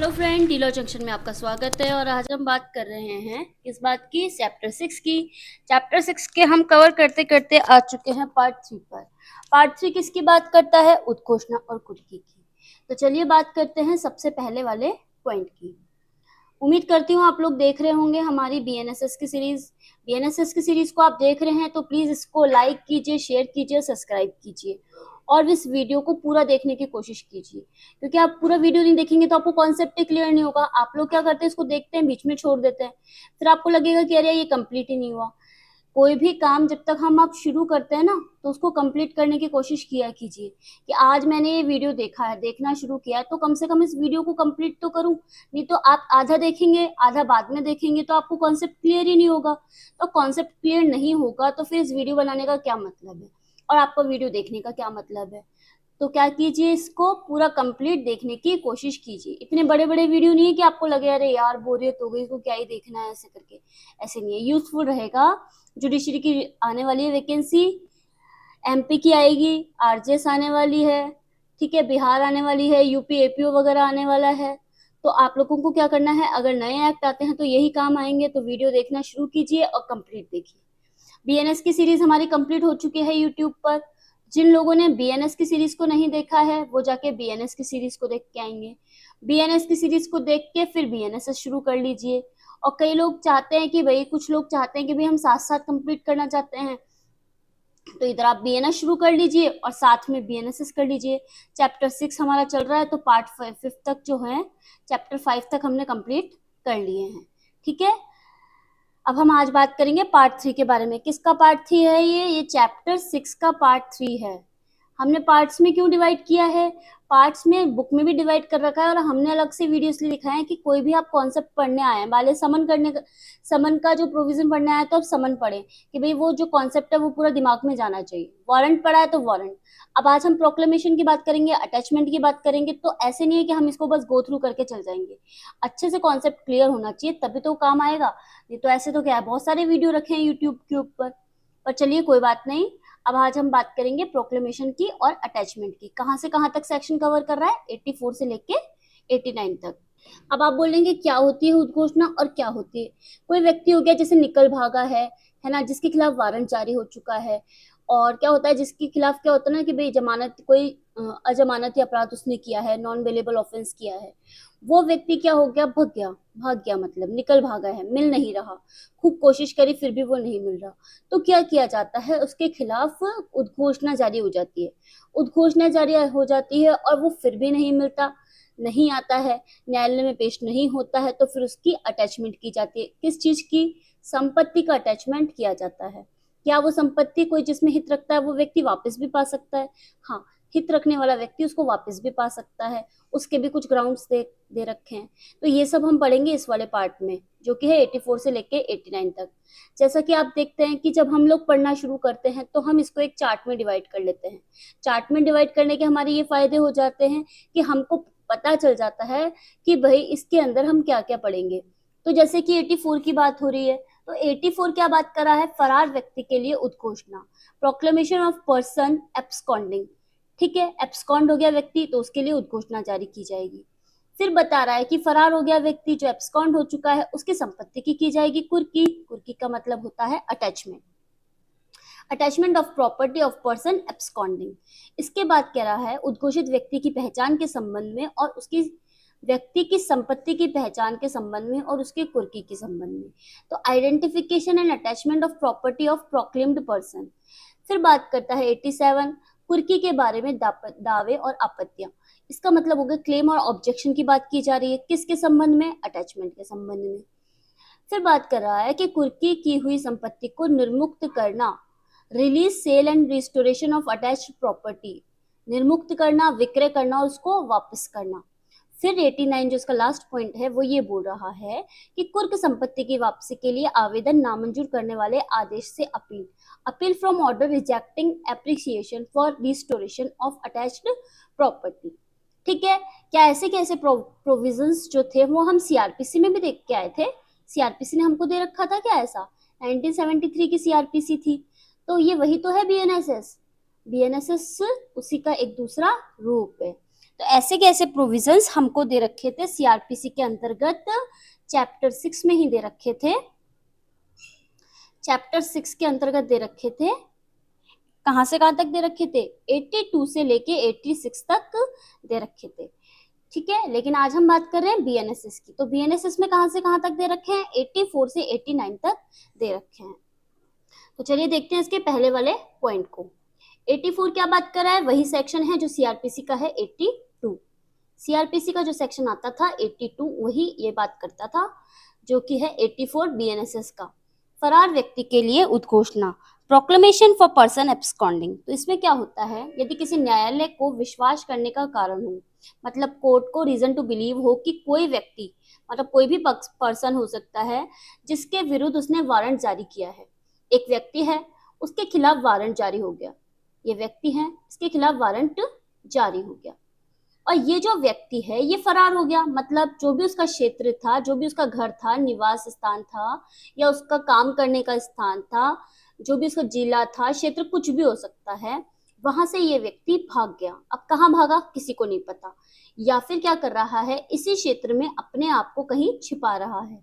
Hello friend, डीलो junction में आपका स्वागत है। और आज हम बात कर रहे हैं किस बात की? चैप्टर 6 की। चैप्टर 6 के हम कवर करते करते आ चुके हैं पार्ट 3 पर। पार्ट 3 किसकी बात करता है? उद्घोषणा और कुर्की की। तो चलिए बात करते हैं सबसे पहले वाले पॉइंट की। उम्मीद करती हूँ आप लोग देख रहे होंगे हमारी बीएनएसएस की सीरीज। बीएनएसएस की सीरीज को आप देख रहे हैं तो प्लीज इसको लाइक कीजिए, शेयर कीजिए, सब्सक्राइब कीजिए और इस वीडियो को पूरा देखने की कोशिश कीजिए, क्योंकि आप पूरा वीडियो नहीं देखेंगे तो आपको कॉन्सेप्ट ही क्लियर नहीं होगा। आप लोग क्या करते हैं, इसको देखते हैं, बीच में छोड़ देते हैं, फिर आपको लगेगा कि अरे ये कंप्लीट ही नहीं हुआ। कोई भी काम जब तक हम आप शुरू करते हैं ना, तो उसको कंप्लीट करने की कोशिश किया कीजिए कि आज मैंने ये वीडियो देखा है, देखना शुरू किया है, तो कम से कम इस वीडियो को कंप्लीट तो करूं। नहीं तो आप आधा देखेंगे, आधा बाद में देखेंगे, तो आपको कॉन्सेप्ट क्लियर ही नहीं होगा। तो कॉन्सेप्ट क्लियर नहीं होगा तो फिर इस वीडियो बनाने का क्या मतलब है और आपको वीडियो देखने का क्या मतलब है? तो क्या कीजिए, इसको पूरा कंप्लीट देखने की कोशिश कीजिए। इतने बड़े बड़े वीडियो नहीं है कि आपको लगे अरे यार बोरियत हो गई, इसको क्या ही देखना है, ऐसे करके। ऐसे नहीं है, यूजफुल रहेगा। जुडिशरी की आने वाली है वैकेंसी, एमपी की आएगी, आरजेएस आने वाली है, ठीक है, बिहार आने वाली है, यूपी एपीओ वगैरह आने वाला है। तो आप लोगों को क्या करना है, अगर नए एक्ट आते हैं तो यही काम आएंगे, तो वीडियो देखना शुरू कीजिए और कंप्लीट देखिए। बीएनएस की सीरीज हमारी कंप्लीट हो चुकी है यूट्यूब पर। जिन लोगों ने बीएनएस की सीरीज को नहीं देखा है वो जाके बीएनएस की सीरीज को देख के आएंगे। बीएनएस की सीरीज को देख के फिर बीएनएस शुरू कर लीजिए। और कई लोग चाहते हैं कि भाई, कुछ लोग चाहते हैं कि भाई हम साथ साथ कंप्लीट करना चाहते हैं, तो इधर आप बीएनएस शुरू कर लीजिए और साथ में बीएनएसएस कर लीजिए। चैप्टर 6 हमारा चल रहा है, तो पार्ट 5 तक जो है, चैप्टर 5 तक हमने कंप्लीट कर लिए हैं। ठीक है, अब हम आज बात करेंगे पार्ट 3 के बारे में। किसका पार्ट 3 है ये चैप्टर 6 का पार्ट 3 है। हमने पार्ट्स में क्यों डिवाइड किया है? पार्ट्स में बुक में भी डिवाइड कर रखा है और हमने अलग से वीडियो इसलिए दिखाए हैं कि कोई भी आप कॉन्सेप्ट पढ़ने आए हैं, वाले समन करने का, समन का जो प्रोविजन पढ़ने आया तो आप समन पढ़े कि भाई वो जो कॉन्सेप्ट है वो पूरा दिमाग में जाना चाहिए। वारंट पढ़ा है तो वारंट। अब आज हम प्रोक्लेमेशन की बात करेंगे, अटैचमेंट की बात करेंगे, तो ऐसे नहीं है कि हम इसको बस गो थ्रू करके चल जाएंगे। अच्छे से कॉन्सेप्ट क्लियर होना चाहिए तभी तो काम आएगा। नहीं तो ऐसे तो क्या है, बहुत सारे वीडियो रखे हैं यूट्यूब के ऊपर। पर चलिए कोई बात नहीं। अब आज हम बात करेंगे प्रोक्लेमेशन की और अटैचमेंट की। कहां से कहां तक सेक्शन कवर कर रहा है? 84 से लेके 89 तक। अब आप बोलेंगे क्या होती है उद्घोषणा और क्या होती है? कोई व्यक्ति हो गया जैसे निकल भागा है ना, जिसके खिलाफ वारंट जारी हो चुका है। और क्या होता है, जिसके खिलाफ क्या होता है ना कि भाई जमानत, कोई अजमानती अपराध उसने किया है, नॉन बेलेबल ऑफेंस किया है, वो व्यक्ति क्या हो गया, भाग गया मतलब निकल भागा है, मिल नहीं रहा, खूब कोशिश करी फिर भी वो नहीं मिल रहा। तो क्या किया जाता है, उसके खिलाफ उद्घोषणा जारी हो जाती है। उद्घोषणा जारी हो जाती है और वो फिर भी नहीं मिलता, नहीं आता है, न्यायालय में पेश नहीं होता है, तो फिर उसकी अटैचमेंट की जाती है। किस चीज की? संपत्ति का अटैचमेंट किया जाता है। क्या वो संपत्ति कोई जिसमें हित रखता है वो व्यक्ति वापस भी पा सकता है? हाँ, हित रखने वाला व्यक्ति उसको वापस भी पा सकता है। उसके भी कुछ ग्राउंड्स दे रखे हैं। तो ये सब हम पढ़ेंगे इस वाले पार्ट में, जो कि है 84 से लेके 89 तक। जैसा कि आप देखते हैं कि जब हम लोग पढ़ना शुरू करते हैं तो हम इसको एक चार्ट में डिवाइड कर लेते हैं। चार्ट में डिवाइड करने के हमारे ये फायदे हो जाते हैं कि हमको पता चल जाता है कि भाई इसके अंदर हम क्या क्या पढ़ेंगे। तो जैसे कि 84 की बात हो रही है, तो 84 क्या बात कर रहा है? फरार व्यक्ति के लिए उद्घोषणा, प्रोक्लेमेशन ऑफ पर्सन एब्सकॉन्डिंग। ठीक है, एब्सकॉन्ड हो गया व्यक्ति तो उसके लिए उद्घोषणा जारी की जाएगी। फिर बता रहा है कि फरार हो गया व्यक्ति, जो एब्सकॉन्ड हो चुका है, उसकी संपत्ति की जाएगी कुर्की। कुर्की का मतलब होता है attachment, attachment of property of person absconding. इसके बाद कह रहा है उद्घोषित व्यक्ति की पहचान के संबंध में और उसकी व्यक्ति की संपत्ति की पहचान के संबंध में और उसकी कुर्की के संबंध में। तो identification and attachment of property of proclaimed person. फिर बात करता है 87 कुर्की के बारे में, दावे और आपत्तियां। इसका मतलब हो गया क्लेम और ऑब्जेक्शन की बात की जा रही है। किसके संबंध में? अटैचमेंट के संबंध में। फिर बात कर रहा है कि कुर्की की हुई संपत्ति को निर्मुक्त करना, release, sale and restoration of attached property, निर्मुक्त करना, विक्रय करना और उसको वापस करना। फिर 89 जो इसका लास्ट पॉइंट है वो ये बोल रहा है कि कुर्क संपत्ति की वापसी के लिए आवेदन नामंजूर करने वाले आदेश से appeal, appeal from order rejecting appreciation for restoration of attached property. ठीक है, क्या ऐसे कैसे प्रोविजंस जो थे वो हम सीआरपीसी में भी देख के आए थे? सीआरपीसी ने हमको दे रखा था क्या ऐसा? 1973 की सीआरपीसी थी। तो ये वही तो है बीएनएसएस। बीएनएसएस उसी का एक दूसरा रूप है। तो ऐसे के ऐसे प्रोविजंस हमको दे रखे थे सीआरपीसी के अंतर्गत, चैप्टर 6 में ही दे रखे थे, चैप्टर 6 के अंतर्गत दे रखे थे। कहां से कहां तक दे रखे थे? 82 से लेके 86 तक दे रखे थे, ठीक है। लेकिन आज हम बात कर रहे हैं बीएनएसएस की, तो बीएनएसएस में कहां से कहां तक दे रखे हैं? 84 से 89 तक दे रखे हैं। तो चलिए देखते हैं इसके पहले वाले पॉइंट को। 84 क्या बात कर रहा है? वही सेक्शन है जो सीआरपीसी का है 82। सीआरपीसी का जो सेक्शन आता था 82 वही ये बात करता था, जो कि है 84 बीएनएसएस का। फरार व्यक्ति के लिए उद्घोषणा, प्रोक्लेमेशन फॉर पर्सन एब्सकॉन्डिंग। तो इसमें क्या होता है, यदि किसी न्यायालय को विश्वास करने का कारण हो, मतलब कोर्ट को रीजन टू बिलीव हो कि कोई व्यक्ति, मतलब कोई भी पर्सन हो सकता है जिसके विरुद्ध उसने वारंट जारी किया है। एक व्यक्ति है, उसके खिलाफ वारंट जारी हो गया, ये व्यक्ति है, इसके खिलाफ वारंट जारी हो गया, और ये जो व्यक्ति है ये फरार हो गया, मतलब जो भी उसका क्षेत्र था, जो भी उसका घर था, निवास स्थान था, या उसका काम करने का स्थान था, जो भी उसका जिला था, क्षेत्र कुछ भी हो सकता है, वहां से ये व्यक्ति भाग गया। अब कहाँ भागा किसी को नहीं पता, या फिर क्या कर रहा है, इसी क्षेत्र में अपने आप को कहीं छिपा रहा है,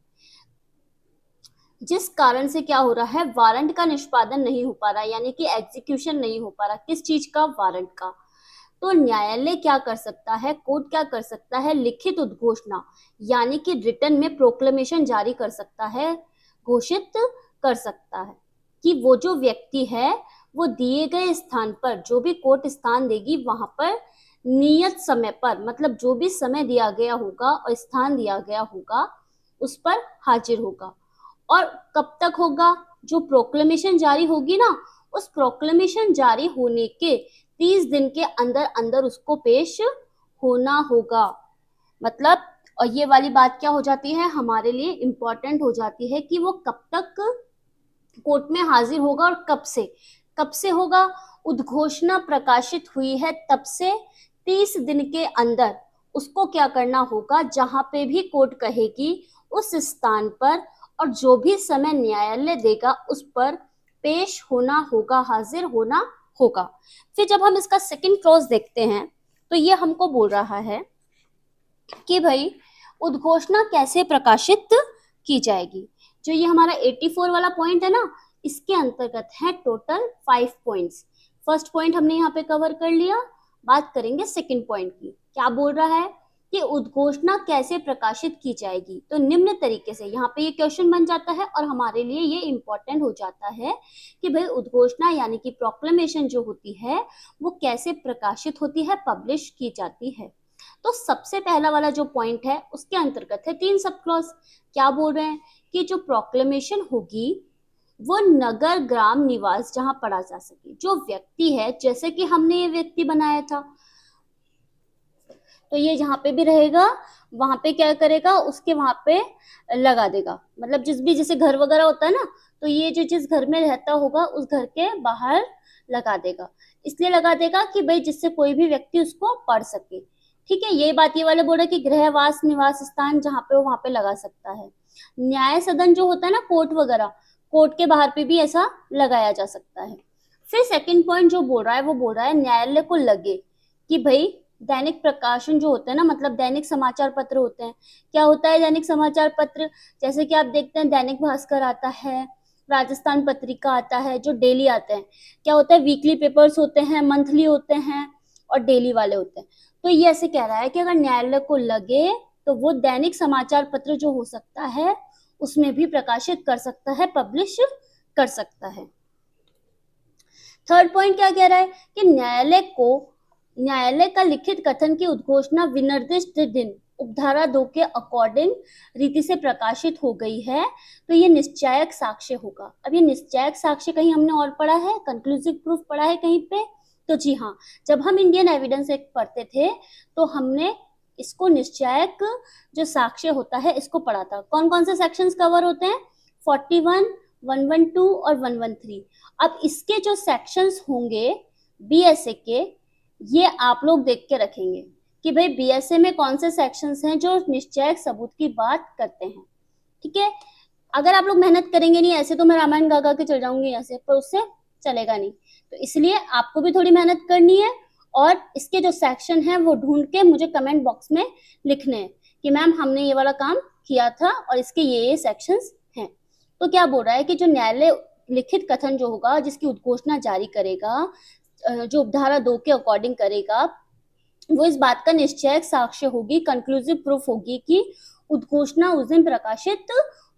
जिस कारण से क्या हो रहा है, वारंट का निष्पादन नहीं हो पा रहा, यानी कि एग्जीक्यूशन नहीं हो पा रहा। किस चीज का? वारंट का। तो न्यायालय क्या कर सकता है, कोर्ट क्या कर सकता है, लिखित उद्घोषणा यानी कि रिटर्न में प्रोक्लेमेशन जारी कर सकता है, घोषित कर सकता है कि वो जो व्यक्ति है वो दिए गए स्थान पर, जो भी कोर्ट स्थान देगी वहां पर नियत समय पर, मतलब जो भी समय दिया गया होगा और स्थान दिया गया होगा उस पर हाजिर होगा। और कब तक होगा? जो प्रोक्लेमेशन जारी होगी ना, उस प्रोक्लेमेशन जारी होने के 30 दिन के अंदर अंदर उसको पेश होना होगा। मतलब, और ये वाली बात क्या हो जाती है, हमारे लिए इंपॉर्टेंट हो जाती है कि वो कब तक कोर्ट में हाजिर होगा और कब से होगा। उद्घोषणा प्रकाशित हुई है तब से 30 दिन के अंदर उसको क्या करना होगा, जहां पे भी कोर्ट कहेगी उस स्थान पर और जो भी समय न्यायालय देगा उस पर पेश होना होगा, हाजिर होना होगा। फिर जब हम इसका सेकंड क्लॉज देखते हैं तो ये हमको बोल रहा है कि भाई उद्घोषणा कैसे प्रकाशित की जाएगी। जो ये हमारा 84 वाला पॉइंट है ना, इसके अंतर्गत है टोटल 5 पॉइंट्स। फर्स्ट पॉइंट हमने यहाँ पे कवर कर लिया, बात करेंगे सेकंड पॉइंट की। क्या बोल रहा है कि उद्घोषणा कैसे प्रकाशित की जाएगी। तो निम्न तरीके से, यहाँ पे ये क्वेश्चन बन जाता है और हमारे लिए ये इंपॉर्टेंट हो जाता है कि भाई उद्घोषणा यानी कि प्रोक्लेमेशन जो होती है वो कैसे प्रकाशित होती है, पब्लिश की जाती है। तो सबसे पहला वाला जो पॉइंट है उसके अंतर्गत है 3 सब क्लॉज। क्या बोल रहे हैं कि जो प्रोक्लेमेशन होगी वो नगर ग्राम निवास जहां पढ़ा जा सके, जो व्यक्ति है, जैसे कि हमने ये व्यक्ति बनाया था, तो ये जहां पे भी रहेगा वहां पे क्या करेगा, उसके वहां पे लगा देगा। मतलब जिस भी जैसे घर वगैरह होता है ना, तो ये जो जिस घर में रहता होगा उस घर के बाहर लगा देगा। इसलिए लगा देगा कि भाई जिससे कोई भी व्यक्ति उसको पढ़ सके, ठीक है। ये बात ये वाले बोल रहे कि गृहवास निवास स्थान जहाँ पे हो वहां पे लगा सकता है। न्याय सदन जो होता है ना, कोर्ट वगैरह, कोर्ट के बाहर पे भी ऐसा लगाया जा सकता है। फिर सेकंड पॉइंट जो बोल रहा है वो बोल रहा है न्यायालय को लगे कि भाई दैनिक प्रकाशन जो होते हैं ना, मतलब दैनिक समाचार पत्र होते हैं। क्या होता है दैनिक समाचार पत्र? जैसे कि आप देखते हैं दैनिक भास्कर आता है, राजस्थान पत्रिका आता है, जो डेली आते हैं। क्या होता है, वीकली पेपर्स होते हैं, मंथली होते हैं और डेली वाले होते हैं। तो ये ऐसे कह रहा है कि अगर न्यायालय को लगे तो वो दैनिक समाचार पत्र जो हो सकता है उसमें भी प्रकाशित कर सकता है, पब्लिश कर सकता है। थर्ड पॉइंट क्या कह रहा है कि न्यायालय का लिखित कथन की उद्घोषणा विनिर्दिष्ट दिन उपधारा 2 के अकॉर्डिंग रीति से प्रकाशित हो गई है तो ये निश्चायक साक्ष्य होगा। अब ये निश्चायक साक्ष्य कहीं हमने और पढ़ा है, कंक्लूसिव प्रूफ पढ़ा है कहीं पे? तो जी हाँ, जब हम इंडियन एविडेंस एक्ट पढ़ते थे तो हमने इसको निश्चायक जो साक्ष्य होता है इसको पढ़ा था। कौन कौन से सेक्शंस कवर होते हैं? 41, 112 और 113। अब इसके जो सेक्शंस होंगे बीएसए के, ये आप लोग देख के रखेंगे कि भाई बीएसए में कौन से सेक्शंस हैं जो निश्चयक सबूत की बात करते हैं, ठीक है। अगर आप लोग मेहनत करेंगे नहीं, ऐसे तो मैं रामायण गा गा के चल जाऊंगी यहाँ से, पर उससे चलेगा नहीं। तो इसलिए आपको भी थोड़ी मेहनत करनी है और इसके जो सेक्शन है वो ढूंढ के मुझे कमेंट बॉक्स में लिखने हैं कि मैम हमने ये वाला काम किया था और इसके ये सेक्शंस हैं। तो क्या बोल रहा है कि जो न्यायालय लिखित कथन जो होगा जिसकी उद्घोषणा जारी करेगा, जो उपधारा 2 के अकॉर्डिंग करेगा, वो इस बात का निश्चय साक्ष्य होगी, कंक्लूसिव प्रूफ होगी कि उद्घोषणा उस दिन प्रकाशित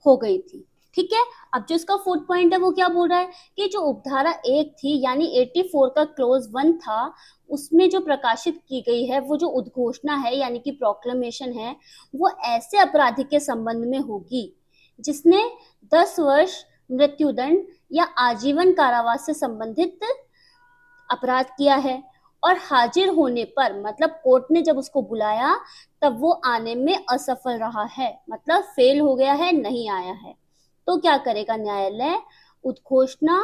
हो गई थी। ठीक है। अब जो इसका फोर्थ पॉइंट है वो क्या बोल रहा है कि जो उपधारा 1 थी यानी 84 का क्लोज 1 था, उसमें जो प्रकाशित की गई है वो जो उद्घोषणा है यानी कि प्रोक्लेमेशन है, वो ऐसे अपराधी के संबंध में होगी जिसने 10 वर्ष मृत्युदंड या आजीवन कारावास से संबंधित अपराध किया है और हाजिर होने पर, मतलब कोर्ट ने जब उसको बुलाया तब वो आने में असफल रहा है, मतलब फेल हो गया है, नहीं आया है। तो क्या करेगा न्यायालय? उद्घोषणा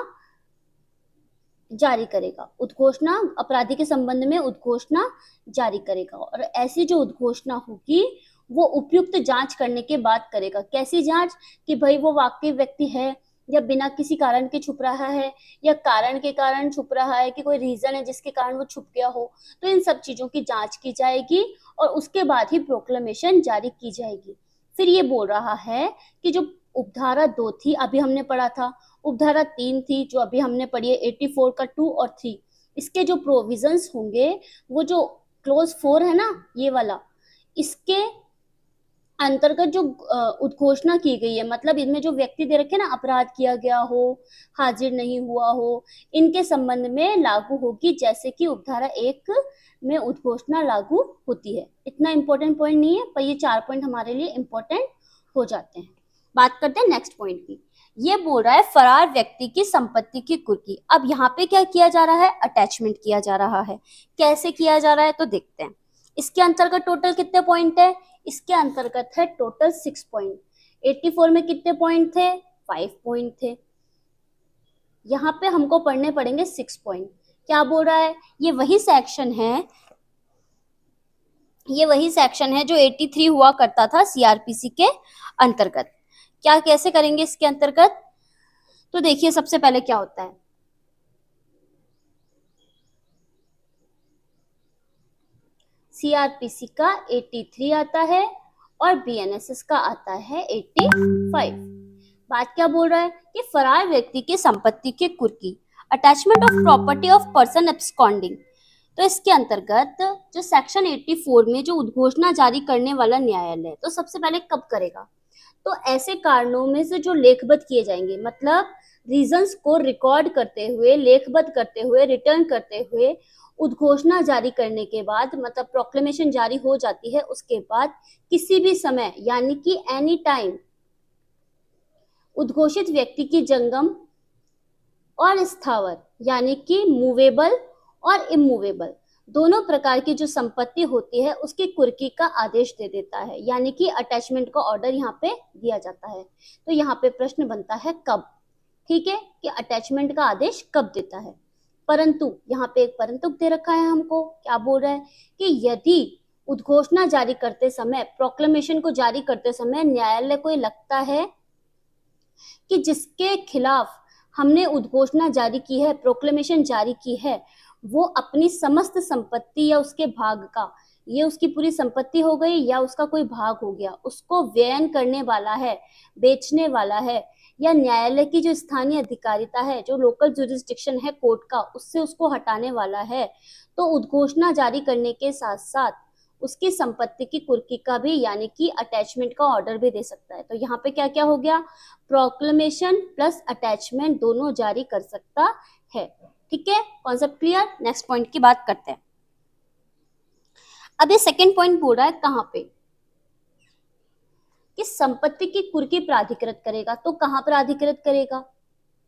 जारी करेगा। उद्घोषणा अपराधी के संबंध में उद्घोषणा जारी करेगा और ऐसी जो उद्घोषणा होगी वो उपयुक्त जांच करने के बाद करेगा। कैसी जांच? कि भाई वो वाकई व्यक्ति है या बिना किसी कारण के छुप रहा है या कारण के कारण छुप रहा है कि कोई रीजन है जिसके कारण वो छुप गया हो। तो इन सब चीजों की जांच की जाएगी और उसके बाद ही प्रोक्लेमेशन जारी की जाएगी। फिर ये बोल रहा है कि जो उपधारा 2 थी अभी हमने पढ़ा था, उपधारा 3 थी जो अभी हमने पढ़ी है 84 का 2 और 3, इसके जो प्रोविजंस होंगे वो जो क्लोज 4 है ना ये वाला, इसके अंतर्गत जो उद्घोषणा की गई है, मतलब इनमें जो व्यक्ति दे रखे ना अपराध किया गया हो, हाजिर नहीं हुआ हो, इनके संबंध में लागू होगी जैसे कि उपधारा 1 में उद्घोषणा लागू होती है। इतना इंपॉर्टेंट पॉइंट नहीं है पर ये 4 पॉइंट हमारे लिए इंपॉर्टेंट हो जाते हैं। बात करते हैं नेक्स्ट पॉइंट की। ये बोल रहा है फरार व्यक्ति की संपत्ति की कुर्की। अब यहाँ पे क्या किया जा रहा है? अटैचमेंट किया जा रहा है। कैसे किया जा रहा है तो देखते हैं। इसके अंतर्गत टोटल कितने पॉइंट है? इसके अंतर्गत है टोटल 6 पॉइंट। 84 में कितने पॉइंट थे? 5 पॉइंट थे। यहाँ पे हमको पढ़ने पड़ेंगे 6 पॉइंट। क्या बोल रहा है? ये वही सेक्शन है जो 83 हुआ करता था सीआरपीसी के अंतर्गत। क्या कैसे करेंगे इसके अंतर्गत? तो देखिए सबसे पहले क्या होता है, सीआरपीसी का 83 आता है और बीएनएसएस का आता है 85। बात क्या बोल रहा है कि फरार व्यक्ति की संपत्ति की कुर्की, attachment of property of person absconding. तो इसके अंतर्गत जो सेक्शन 84 में जो उद्घोषणा जारी करने वाला न्यायालय तो सबसे पहले कब करेगा? तो ऐसे कारणों में से जो लेखबद्ध किए जाएंगे, मतलब रीजंस को रिकॉर्ड करते हुए, लेखबद्ध करते हुए, रिटर्न करते हुए, उद्घोषणा जारी करने के बाद, मतलब प्रोक्लेमेशन जारी हो जाती है उसके बाद किसी भी समय यानी कि एनी टाइम उद्घोषित व्यक्ति की जंगम और स्थावर यानी कि मूवेबल और इमूवेबल दोनों प्रकार की जो संपत्ति होती है उसकी कुर्की का आदेश दे देता है, यानी कि अटैचमेंट का ऑर्डर यहाँ पे दिया जाता है। तो यहाँ पे प्रश्न बनता है कब? ठीक है, कि अटैचमेंट का आदेश कब देता है। परंतु यहाँ पे एक परंतु दे रखा है हमको। क्या बोल रहा है कि यदि उद्घोषणा जारी करते समय, प्रोक्लेमेशन को जारी करते समय न्यायालय को लगता है कि जिसके खिलाफ हमने उद्घोषणा जारी की है, प्रोक्लेमेशन जारी की है, वो अपनी समस्त संपत्ति या उसके भाग का, ये उसकी पूरी संपत्ति हो गई या उसका कोई भाग हो गया, उसको व्ययन करने वाला है, बेचने वाला है, या न्यायालय की जो स्थानीय अधिकारिता है, जो लोकल जुरिस्डिक्शन है कोर्ट का, उससे उसको हटाने वाला है, तो उद्घोषणा जारी करने के साथ साथ उसकी संपत्ति की कुर्की का भी यानी कि अटैचमेंट का ऑर्डर भी दे सकता है। तो यहाँ पे क्या क्या हो गया? प्रोक्लेमेशन प्लस अटैचमेंट दोनों जारी कर सकता है। ठीक है, कॉन्सेप्ट क्लियर? नेक्स्ट पॉइंट की बात करते हैं। अब ये सेकेंड पॉइंट बोल रहा है कहाँ पे कि संपत्ति की कुर्की प्राधिकृत करेगा। तो कहाँ प्राधिकृत करेगा?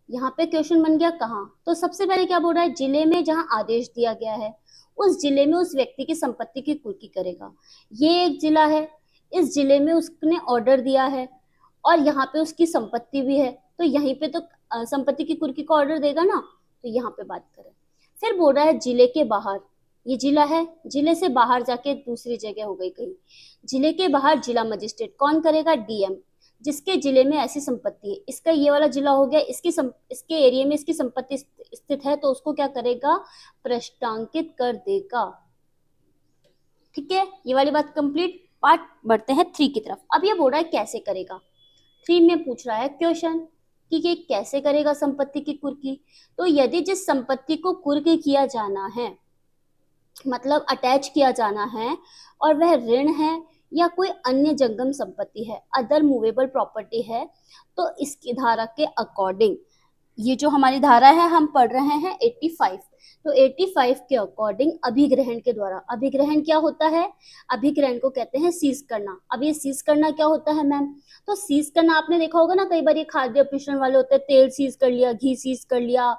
यहाँ पे क्वेश्चन बन गया कहाँ। तो सबसे पहले क्या बोल रहा है? जिले में जहाँ आदेश दिया गया है उस जिले में उस व्यक्ति की संपत्ति की कुर्की करेगा। ये एक जिला है, इस जिले में उसने ऑर्डर दिया है और यहाँ पे उसकी संपत्ति भी है, तो यहीं पे तो संपत्ति की कुर्की का ऑर्डर देगा ना। तो यहाँ पे बात करें। फिर बोल रहा है जिले के बाहर, ये जिला है, जिले से बाहर जाके दूसरी जगह हो गई कहीं, जिले के बाहर जिला मजिस्ट्रेट कौन करेगा? डीएम। जिसके जिले में ऐसी संपत्ति है, इसका ये वाला जिला हो गया, इसके एरिया में इसकी संपत्ति स्थित है, तो उसको क्या करेगा, पृष्ठांकित कर देगा। ठीक है, ये वाली बात कंप्लीट। पार्ट बढ़ते हैं 3 की तरफ। अब ये बोल रहा है कैसे करेगा। 3 में पूछ रहा है क्वेश्चन कि ये कैसे करेगा संपत्ति की कुर्की। तो यदि जिस संपत्ति को कुर्क किया जाना है, मतलब अटैच किया जाना है, और वह ऋण है या कोई अन्य जंगम संपत्ति है, अदर मूवेबल प्रॉपर्टी है, तो इसकी धारा के अकॉर्डिंग, ये जो हमारी धारा है हम पढ़ रहे हैं 85, तो 85 के अकॉर्डिंग अभिग्रहण के द्वारा, अभिग्रहण क्या होता है, अभिग्रहण को कहते हैं सीज करना। अब ये सीज करना क्या होता है मैम, तो सीज करना आपने देखा होगा ना, कई बार ये खाद्य अपशिष्ट वाले होते हैं, तेल सीज कर लिया, घी सीज कर लिया,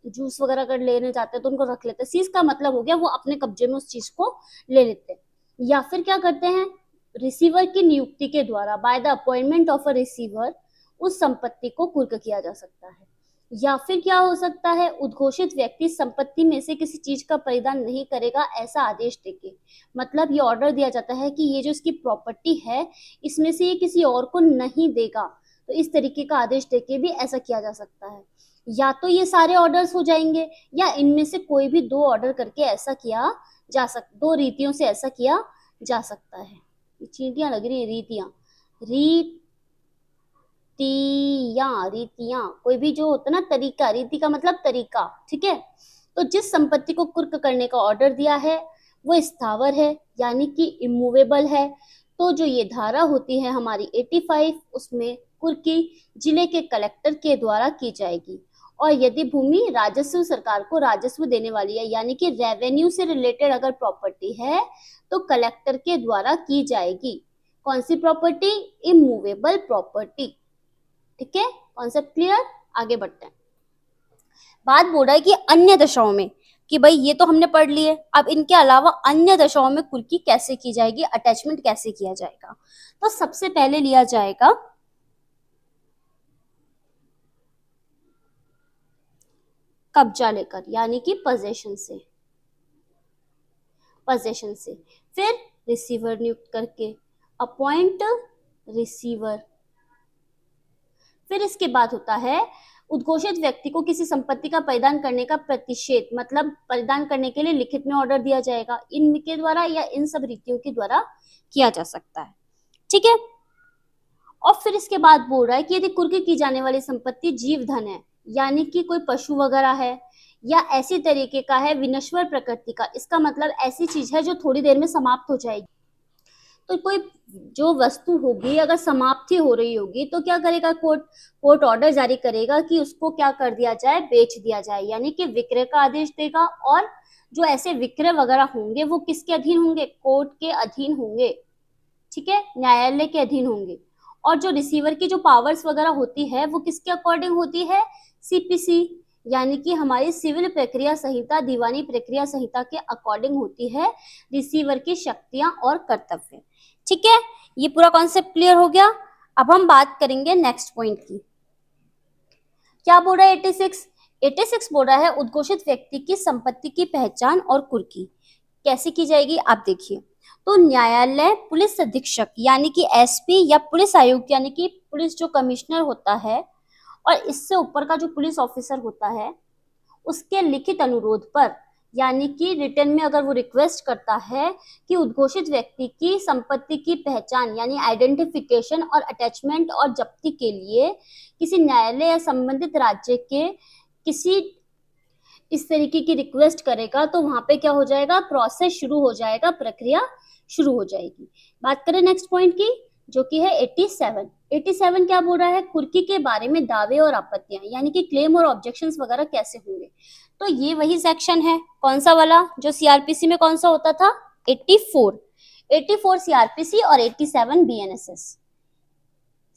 जूस वगैरह कर लेने जाते हैं तो उनको रख लेते हैं। सीज का मतलब हो गया वो अपने कब्जे में उस चीज को ले लेते हैं। या फिर क्या करते हैं, रिसीवर की नियुक्ति के द्वारा, by the appointment of a receiver, उस संपत्ति को कुर्क किया जा सकता है। या फिर क्या हो सकता है, उद्घोषित व्यक्ति संपत्ति में से किसी चीज का परिधान नहीं करेगा ऐसा आदेश देके, मतलब ये ऑर्डर दिया जाता है कि ये जो इसकी प्रॉपर्टी है इसमें से ये किसी और को नहीं देगा, तो इस तरीके का आदेश देके भी ऐसा किया जा सकता है। या तो ये सारे ऑर्डर्स हो जाएंगे, या इनमें से कोई भी 2 ऑर्डर करके ऐसा किया जा सकता, 2 रीतियों से ऐसा किया जा सकता है। चींटियां लग रही है, रीतियां, रीतियां, कोई भी जो होता है ना तरीका, रीति का मतलब तरीका, ठीक है। तो जिस संपत्ति को कुर्क करने का ऑर्डर दिया है वो स्थावर है, यानी कि इमूवेबल है। तो जो ये धारा होती है हमारी 85, उसमें कुर्की जिले के कलेक्टर के द्वारा की जाएगी। और यदि भूमि राजस्व सरकार को राजस्व देने वाली है, यानी कि रेवेन्यू से रिलेटेड अगर प्रॉपर्टी है, तो कलेक्टर के द्वारा की जाएगी। कौन सी प्रॉपर्टी, इमूवेबल प्रॉपर्टी। ठीक है, कॉन्सेप्ट क्लियर। आगे बढ़ते हैं। बात बोल रहा है कि अन्य दशाओं में, कि भाई ये तो हमने पढ़ लिए, अब इनके अलावा अन्य दशाओं में कुर्की कैसे की जाएगी, अटैचमेंट कैसे किया जाएगा। तो सबसे पहले लिया जाएगा कब्जा लेकर, यानी कि पोजेशन से, फिर रिसीवर नियुक्त करके, अपॉइंट रिसीवर। फिर इसके बाद होता है उद्घोषित व्यक्ति को किसी संपत्ति का परिधान करने का प्रतिषेध, मतलब परिधान करने के लिए लिखित में ऑर्डर दिया जाएगा, इनके द्वारा या इन सब रीतियों के द्वारा किया जा सकता है। ठीक है। और फिर इसके बाद बोल रहा है कि यदि कुर्की की जाने वाली संपत्ति जीव धन है, यानी कि कोई पशु वगैरह है, या ऐसी तरीके का है विनश्वर प्रकृति का, इसका मतलब ऐसी चीज है जो थोड़ी देर में समाप्त हो जाएगी। तो कोई जो वस्तु होगी अगर समाप्ति हो रही होगी तो क्या करेगा, कोर्ट ऑर्डर जारी करेगा कि उसको क्या कर दिया जाए, बेच दिया जाए, यानी कि विक्रय का आदेश देगा। और जो ऐसे विक्रय वगैरह होंगे वो किसके अधीन होंगे, कोर्ट के अधीन होंगे। ठीक है, न्यायालय के अधीन होंगे। और जो रिसीवर की जो पावर्स वगैरह होती है वो किसके अकॉर्डिंग होती है, सीपीसी, यानी कि हमारी सिविल प्रक्रिया संहिता, दीवानी प्रक्रिया संहिता के अकॉर्डिंग होती है रिसीवर की शक्तियां और कर्तव्य। ठीक है, ये पूरा कॉन्सेप्ट क्लियर हो गया। अब हम बात करेंगे नेक्स्ट पॉइंट की। क्या बोल रहा है 86 बोल रहा है उद्घोषित व्यक्ति की संपत्ति की पहचान और कुर्की कैसे की जाएगी, आप देखिए। तो न्यायालय, पुलिस अधीक्षक यानी कि एसपी, या पुलिस आयुक्त यानी कि पुलिस जो कमिश्नर होता है, और इससे ऊपर का जो पुलिस ऑफिसर होता है, उसके लिखित अनुरोध पर, यानी कि रिटर्न में अगर वो रिक्वेस्ट करता है कि उद्घोषित व्यक्ति की संपत्ति की पहचान यानी आइडेंटिफिकेशन और अटैचमेंट और जब्ती के लिए किसी न्यायालय या संबंधित राज्य के किसी इस तरीके की रिक्वेस्ट करेगा, तो वहां पे क्या हो जाएगा, प्रोसेस शुरू हो जाएगा, प्रक्रिया शुरू हो जाएगी। बात करें नेक्स्ट पॉइंट की, जो कि है 87 क्या बोल रहा है, कुर्की के बारे में दावे और आपत्तियां, यानी कि क्लेम और ऑब्जेक्शंस वगैरह कैसे होंगे। तो ये वही सेक्शन है, कौन सा वाला, जो सीआरपीसी में कौन सा होता था, 84 सीआरपीसी और 87 बीएनएसएस।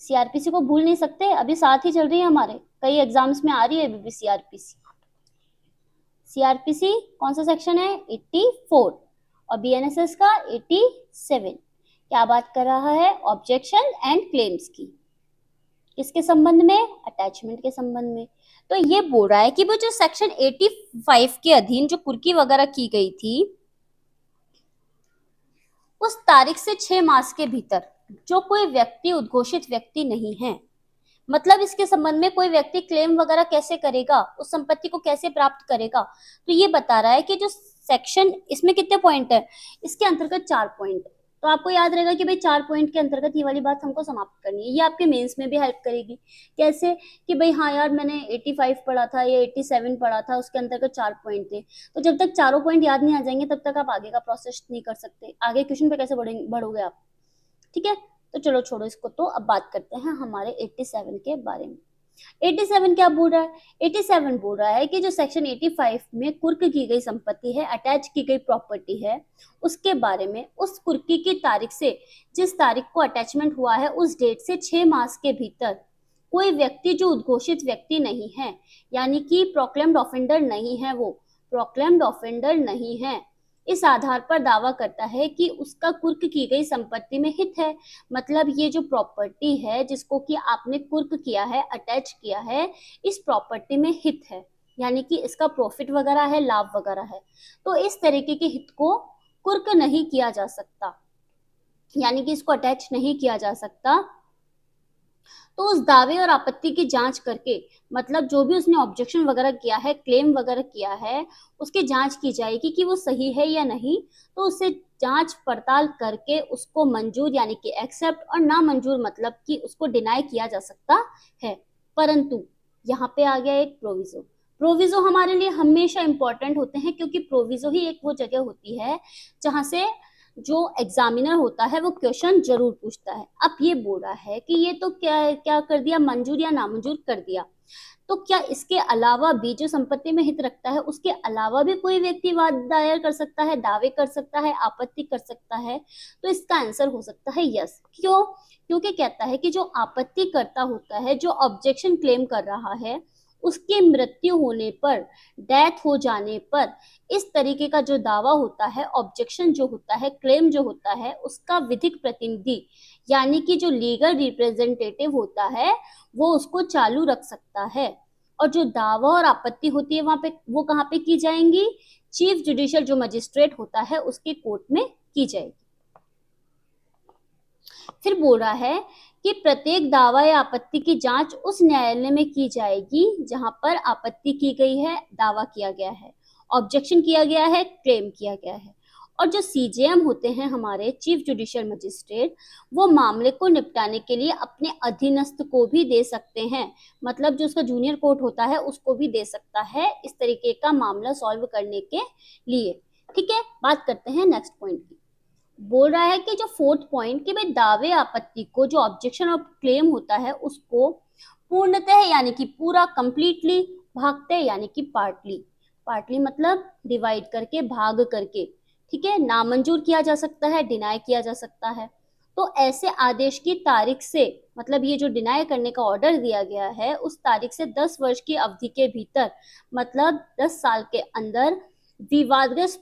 सीआरपीसी को भूल नहीं सकते, अभी साथ ही चल रही है हमारे, कई एग्जाम्स में आ रही है अभी सीआरपीसी। सीआरपीसी कौन सा सेक्शन है, 84, और बीएनएसएस का 87। क्या बात कर रहा है, ऑब्जेक्शन एंड क्लेम्स की, किसके संबंध में, अटैचमेंट के संबंध में। तो ये बोल रहा है कि वो जो सेक्शन 85 के अधीन जो कुर्की वगैरह की गई थी, उस तारीख से 6 मास के भीतर, जो कोई व्यक्ति उद्घोषित व्यक्ति नहीं है। मतलब इसके संबंध में कोई व्यक्ति क्लेम वगैरह कैसे करेगा, उस संपत्ति को कैसे प्राप्त करेगा, तो ये बता रहा है कि जो सेक्शन, इसमें कितने पॉइंट है, इसके अंतर्गत 4 पॉइंट। तो आपको याद रहेगा कि भाई 4 पॉइंट के अंतर्गत ये वाली बात हमको समाप्त करनी है। ये आपके मेंस में भी हेल्प करेगी। कैसे कि भाई हाँ यार मैंने 85 पढ़ा था या 87 पढ़ा था, उसके अंतर्गत 4 पॉइंट थे। तो जब तक चारों पॉइंट याद नहीं आ जाएंगे तब तक आप आगे का प्रोसेस नहीं कर सकते, आगे क्वेश्चन पे कैसे बढ़ोगे आप। ठीक है, तो चलो छोड़ो इसको। तो अब बात करते हैं हमारे 87 के बारे में। 87 क्या बोल रहा है? 87 बोल रहा है कि जो सेक्शन 85 में कुर्क की गई संपत्ति है, अटैच की गई प्रॉपर्टी है, उसके बारे में उस कुर्की की तारीख से, जिस तारीख को अटैचमेंट हुआ है उस डेट से 6 मास के भीतर कोई व्यक्ति जो उद्घोषित व्यक्ति नहीं है, यानी कि प्रोक्लेम्ड ऑफेंडर नहीं है, वो प्रोक्लेम्ड ऑफेंडर नहीं है, इस आधार पर दावा करता है कि उसका कुर्क की गई संपत्ति में हित है। मतलब ये जो प्रॉपर्टी है जिसको कि आपने कुर्क किया है, अटैच किया है, इस प्रॉपर्टी में हित है, यानी कि इसका प्रॉफिट वगैरह है, लाभ वगैरह है। तो इस तरीके के हित को कुर्क नहीं किया जा सकता, यानी कि इसको अटैच नहीं किया जा सकता। तो उस दावे और आपत्ति की जांच करके, मतलब जो भी उसने ऑब्जेक्शन वगैरह किया है, क्लेम वगैरह किया है, उसकी जांच की जाएगी कि वो सही है या नहीं। तो उससे जांच पड़ताल करके उसको मंजूर यानी कि एक्सेप्ट, और ना मंजूर मतलब कि उसको डिनाई किया जा सकता है। परंतु यहाँ पे आ गया एक प्रोविजो। प्रोविजो हमारे लिए हमेशा इंपॉर्टेंट होते हैं, क्योंकि प्रोविजो ही एक वो जगह होती है जहां से जो एग्जामिनर होता है वो क्वेश्चन जरूर पूछता है। अब ये बोल रहा है कि ये तो क्या क्या कर दिया, मंजूर या नामंजूर कर दिया, तो क्या इसके अलावा भी, जो संपत्ति में हित रखता है उसके अलावा भी कोई व्यक्ति वाद दायर कर सकता है, दावे कर सकता है, आपत्ति कर सकता है? तो इसका आंसर हो सकता है यस। क्यों? क्योंकि कहता है कि जो आपत्ति करता होता है, जो ऑब्जेक्शन क्लेम कर रहा है, उसकी मृत्यु होने पर, डेथ हो जाने पर, इस तरीके का जो दावा होता है, ऑब्जेक्शन जो होता है, क्लेम जो होता है, उसका विधिक प्रतिनिधि यानी कि जो लीगल रिप्रेजेंटेटिव होता है वो उसको चालू रख सकता है। और जो दावा और आपत्ति होती है वहां पे, वो कहाँ पे की जाएंगी? चीफ जुडिशियल जो मजिस्ट्रेट होता है उसके कोर्ट में की जाएगी। फिर बोल रहा है कि प्रत्येक दावा या आपत्ति की जांच उस न्यायालय में की जाएगी जहां पर आपत्ति की गई है, दावा किया गया है, ऑब्जेक्शन किया गया है, क्लेम किया गया है। और जो सीजेएम होते हैं हमारे चीफ जुडिशियल मजिस्ट्रेट, वो मामले को निपटाने के लिए अपने अधीनस्थ को भी दे सकते हैं, मतलब जो उसका जूनियर कोर्ट होता है उसको भी दे सकता है इस तरीके का मामला सॉल्व करने के लिए। ठीक है, बात करते हैं नेक्स्ट पॉइंट की। बोल रहा है कि जो 4th पॉइंट, कि भाई दावे आपत्ति को, जो ऑब्जेक्शन और क्लेम होता है उसको पूर्णतः यानी कि पूरा, कंप्लीटली, भागते यानी कि पार्टली, पार्टली मतलब डिवाइड करके, भाग करके, ठीक है, नामंजूर किया जा सकता है, डिनाई किया जा सकता है। तो ऐसे आदेश की तारीख से, मतलब ये जो डिनाई करने का ऑर्डर दिया गया है उस तारीख से 10 वर्ष की अवधि के भीतर, मतलब 10 साल के अंदर, विवादग्रस्त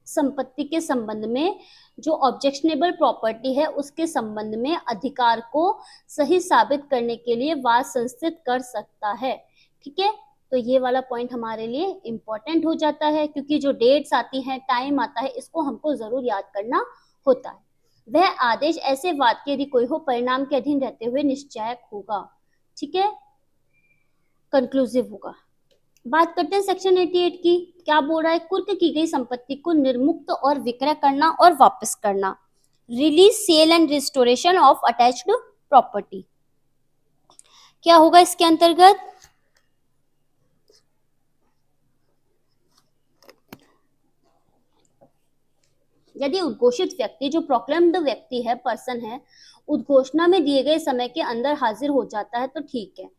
संपत्ति के संबंध में, जो ऑब्जेक्शनेबल प्रॉपर्टी है उसके संबंध में अधिकार को सही साबित करने के लिए वाद संस्थित कर सकता है। ठीक है, तो ये वाला पॉइंट हमारे लिए इंपॉर्टेंट हो जाता है, क्योंकि जो डेट्स आती हैं, टाइम आता है, इसको हमको जरूर याद करना होता है। वह आदेश ऐसे वाद के यदि कोई हो, परिणाम के अधीन रहते हुए निश्चायक होगा। ठीक है, कंक्लूसिव होगा। बात करते हैं सेक्शन 88 की। क्या बोल रहा है? कुर्क की गई संपत्ति को निर्मुक्त और विक्रय करना और वापस करना, release, sale and restoration of attached property. क्या होगा इसके अंतर्गत? यदि उद्घोषित व्यक्ति, जो प्रोक्लेम्ड व्यक्ति है, पर्सन है, उद्घोषणा में दिए गए समय के अंदर हाजिर हो जाता है तो ठीक है,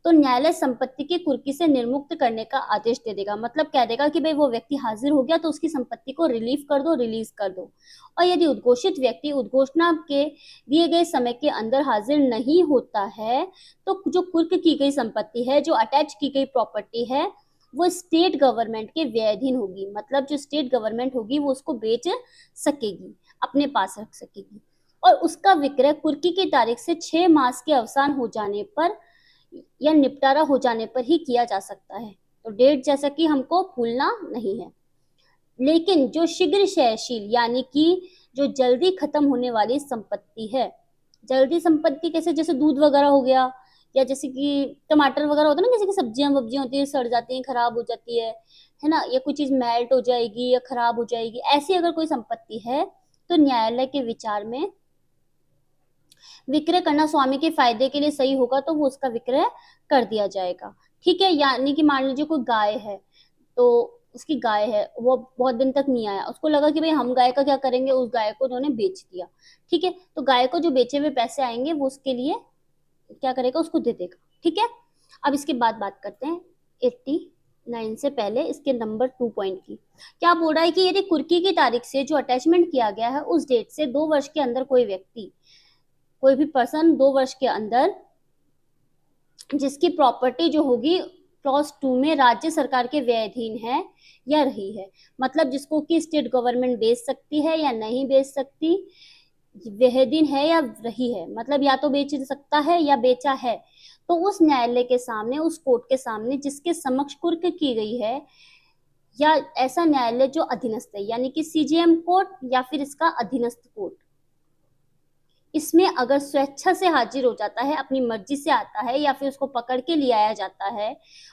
तो न्यायालय संपत्ति की कुर्की से निर्मुक्त करने का आदेश दे देगा। मतलब कह देगा कि भाई वो व्यक्ति हाजिर हो गया तो उसकी संपत्ति को रिलीव कर दो, रिलीज कर दो। और यदि उद्घोषित व्यक्ति उद्घोषणा के दिए गए समय के अंदर हाजिर नहीं होता है तो जो कुर्क की गई संपत्ति है, जो अटैच की गई प्रॉपर्टी है, वो स्टेट गवर्नमेंट के व्ययधीन होगी। मतलब जो स्टेट गवर्नमेंट होगी वो उसको बेच सकेगी, अपने पास रख सकेगी। और उसका विक्रय कुर्की की तारीख से 6 मास के अवसान हो जाने पर या निपटारा हो जाने पर ही किया जा सकता है। तो डेट जैसा कि हमको भूलना नहीं है। लेकिन जो शीघ्र क्षयशील यानी कि जो जल्दी खत्म होने वाली संपत्ति है, जल्दी संपत्ति कैसे, जैसे दूध वगैरह हो गया, या जैसे कि टमाटर वगैरह होता है ना, जैसे कि सब्जियां वब्जियां होती है, सड़ जाती हैं, खराब हो जाती है ना, या कोई चीज मेल्ट हो जाएगी या खराब हो जाएगी, ऐसी अगर कोई संपत्ति है तो न्यायालय के विचार में विक्रय करना स्वामी के फायदे के लिए सही होगा तो वो उसका विक्रय कर दिया जाएगा। ठीक है, यानी कि मान लीजिए कोई गाय है, तो उसकी गाय है, वो बहुत दिन तक नहीं आया, उसको लगा कि भाई हम गाय का क्या करेंगे, उस गाय को उन्होंने बेच दिया। ठीक है, तो गाय को जो बेचे हुए पैसे आएंगे वो उसके लिए क्या करेगा, उसको दे देगा। ठीक है, अब इसके बाद बात करते हैं 89 से पहले इसके नंबर 2 पॉइंट की। क्या बोल रहा है कि यदि कुर्की की तारीख से जो अटैचमेंट किया गया है उस डेट से 2 वर्ष के अंदर कोई व्यक्ति, कोई भी पर्सन 2 वर्ष के अंदर जिसकी प्रॉपर्टी जो होगी क्लॉज 2 में राज्य सरकार के व्ययधीन है या रही है, मतलब जिसको कि स्टेट गवर्नमेंट बेच सकती है या नहीं बेच सकती, व्ययधीन है या रही है, मतलब या तो बेच सकता है या बेचा है, तो उस न्यायालय के सामने, उस कोर्ट के सामने जिसके समक्ष कुर्क की गई है, या ऐसा न्यायालय जो अधीनस्थ है, यानी कि सीजेएम कोर्ट या फिर इसका अधीनस्थ कोर्ट, इसमें अगर स्वेच्छा से हाजिर हो जाता है, अपनी मर्जी से आता है, या फिर उसको पकड़ के ले आया जाता है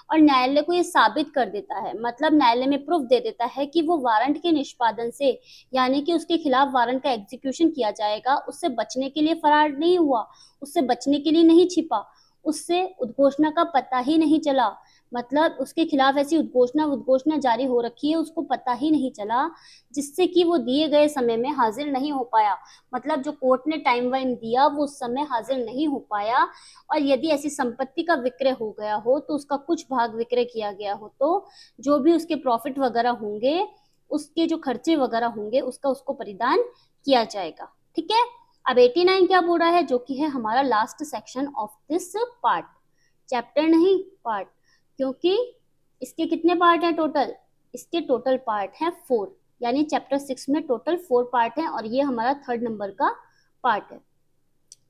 और न्यायालय को ये साबित कर देता है, मतलब न्यायालय में प्रूफ दे देता है कि वो वारंट के निष्पादन से, यानी कि उसके खिलाफ वारंट का एग्जीक्यूशन किया जाएगा, उससे बचने के लिए फरार नहीं हुआ, उससे बचने के लिए नहीं छिपा, उससे उद्घोषणा का पता ही नहीं चला, मतलब उसके खिलाफ ऐसी उद्घोषणा जारी हो रखी है, उसको पता ही नहीं चला, जिससे कि वो दिए गए समय में हाजिर नहीं हो पाया, मतलब जो कोर्ट ने टाइम वाइम दिया वो उस समय हाजिर नहीं हो पाया, और यदि ऐसी संपत्ति का विक्रय हो गया हो तो उसका कुछ भाग विक्रय किया गया हो तो जो भी उसके प्रॉफिट वगैरह होंगे, उसके जो खर्चे वगैरह होंगे, उसका उसको परिदान किया जाएगा। ठीक है, अब 89 क्या बोल रहा है, जो कि है हमारा last section of this part, chapter नहीं पार्ट, क्योंकि इसके कितने पार्ट हैं टोटल, इसके टोटल पार्ट हैं 4, यानी चैप्टर 6 में टोटल 4 पार्ट हैं और ये हमारा 3rd नंबर का पार्ट है।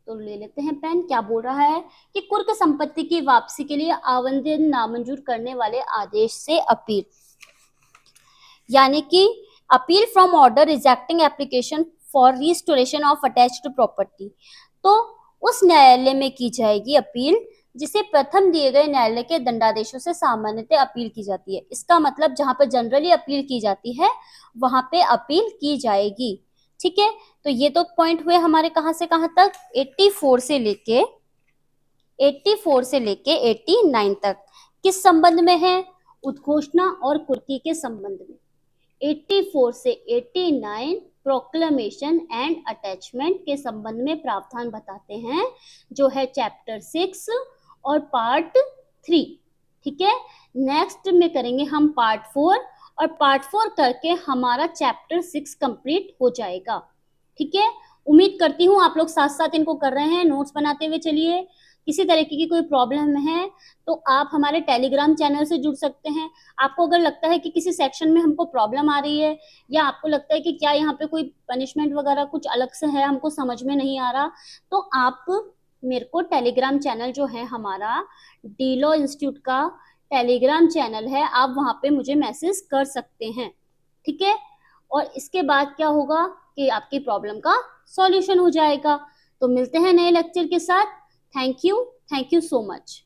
तो ले लेते हैं पेन। क्या बोल रहा है कि कुर्क संपत्ति की वापसी के लिए आवेदन नामंजूर करने वाले आदेश से अपील, यानी कि appeal from order rejecting application for restoration of attached property, तो उस न्यायालय में की जाएगी अपील जिसे प्रथम दिए गए न्यायालय के दंडादेशों से सामान्यतः अपील की जाती है। इसका मतलब जहां पर जनरली अपील की जाती है वहां पे अपील की जाएगी। ठीक है, तो ये तो पॉइंट हुए हमारे कहां से कहां तक, 84 से लेके 89 तक किस संबंध में है, उद्घोषणा और कुर्की के संबंध में। 84 से 89 प्रोक्लेमेशन एंड अटैचमेंट के संबंध में प्रावधान बताते हैं, जो है चैप्टर 6 और पार्ट 3। ठीक है, नेक्स्ट में करेंगे हम पार्ट 4 और पार्ट 4 करके हमारा चैप्टर 6 कंप्लीट हो जाएगा। ठीक है, उम्मीद करती हूँ आप लोग साथ साथ इनको कर रहे हैं, नोट्स बनाते हुए चलिए। किसी तरीके की कोई प्रॉब्लम है तो आप हमारे टेलीग्राम चैनल से जुड़ सकते हैं। आपको अगर लगता है कि किसी सेक्शन में हमको प्रॉब्लम आ रही है, या आपको लगता है कि क्या यहाँ पे कोई पनिशमेंट वगैरह कुछ अलग से है, हमको समझ में नहीं आ रहा, तो आप मेरे को टेलीग्राम चैनल जो है हमारा डी लॉ इंस्टीट्यूट का टेलीग्राम चैनल है, आप वहां पे मुझे मैसेज कर सकते हैं। ठीक है, और इसके बाद क्या होगा कि आपकी प्रॉब्लम का सॉल्यूशन हो जाएगा। तो मिलते हैं नए लेक्चर के साथ। Thank you so much.